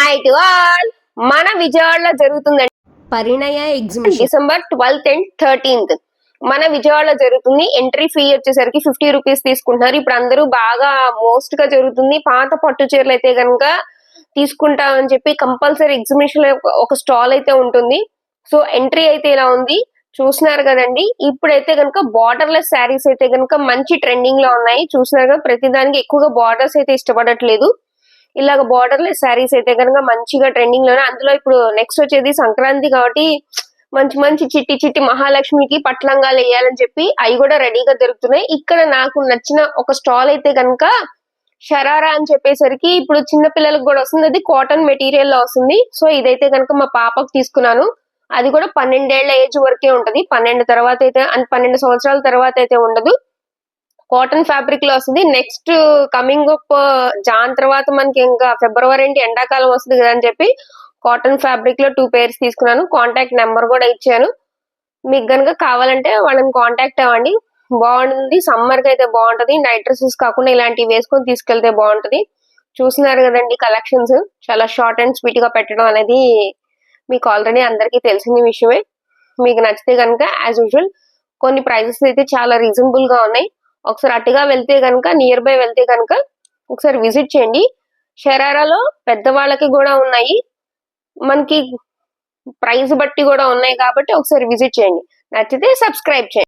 Hi to all. మన విజయవాడలో జరుగుతుందండి పరిణయ exhibition December 12th and 13th. మన విజయవాడలో జరుగుతుంది. ఎంట్రీ ఫీ వచ్చేసరికి 50 రూపీస్ తీసుకుంటున్నారు. ఇప్పుడు అందరూ బాగా మోస్ట్ గా జరుగుతుంది. పాత పట్టు చీరలు అయితే కనుక తీసుకుంటామని చెప్పి కంపల్సరీ ఎగ్జిబిషన్ ఒక స్టాల్ అయితే ఉంటుంది. సో ఎంట్రీ అయితే ఇలా ఉంది, చూస్తున్నారు కదండి. ఇప్పుడైతే కనుక బార్డర్లెస్ శారీస్ అయితే కనుక మంచి ట్రెండింగ్ లో ఉన్నాయి. చూస్తున్నారు కదా, ప్రతిదానికి ఎక్కువగా బార్డర్స్ అయితే ఇష్టపడట్లేదు. ఇలాగ బార్డర్లెస్ శారీస్ అయితే కనుక మంచిగా ట్రెండింగ్ లోనే. అందులో ఇప్పుడు నెక్స్ట్ వచ్చేది సంక్రాంతి కాబట్టి మంచి మంచి చిట్టి చిట్టి మహాలక్ష్మికి పట్లంగాలు వేయాలని చెప్పి అవి కూడా రెడీగా దొరుకుతున్నాయి. ఇక్కడ నాకు నచ్చిన ఒక స్టాల్ అయితే కనుక షరారా అని చెప్పేసరికి ఇప్పుడు చిన్న పిల్లలకు కూడా వస్తుంది. అది కాటన్ మెటీరియల్ లో వస్తుంది. సో ఇదైతే కనుక మా పాపకు తీసుకున్నాను. అది కూడా 12 ఏళ్ల ఏజ్ వరకే ఉంటది. 12 తర్వాత అయితే 12 సంవత్సరాల తర్వాత అయితే ఉండదు. కాటన్ ఫ్యాబ్రిక్ లో వస్తుంది. నెక్స్ట్ కమింగ్ అప్ జాన్ తర్వాత మనకి ఇంకా ఫిబ్రవరి అంటే ఎండాకాలం వస్తుంది కదా అని చెప్పి కాటన్ ఫ్యాబ్రిక్ లో 2 pairs తీసుకున్నాను. కాంటాక్ట్ నెంబర్ కూడా ఇచ్చాను. మీకు గనుక కావాలంటే వాళ్ళని కాంటాక్ట్ అవ్వండి. బాగుంటుంది, సమ్మర్ కి అయితే బాగుంటది. నైట్ డ్రెస్సెస్ కాకుండా ఇలాంటివి వేసుకొని తీసుకెళ్తే బాగుంటది. చూస్తున్నారు కదండి, కలెక్షన్స్ చాలా షార్ట్ అండ్ స్వీట్ గా పెట్టడం అనేది మీకు ఆల్రెడీ అందరికీ తెలిసిన విషయమే. మీకు నచ్చితే కనుక యాజ్ యూజువల్ కొన్ని ప్రైజెస్ అయితే చాలా రీజనబుల్ గా ఉన్నాయి. ఒకసారి అటుగా వెళ్తే కనుక, నియర్ బై వెళ్తే కనుక ఒకసారి విజిట్ చేయండి. షరారాలో పెద్దవాళ్ళకి కూడా ఉన్నాయి, మనకి ప్రైస్ బట్టి కూడా ఉన్నాయి కాబట్టి ఒకసారి విజిట్ చేయండి. నచ్చితే సబ్స్క్రైబ్ చేయండి.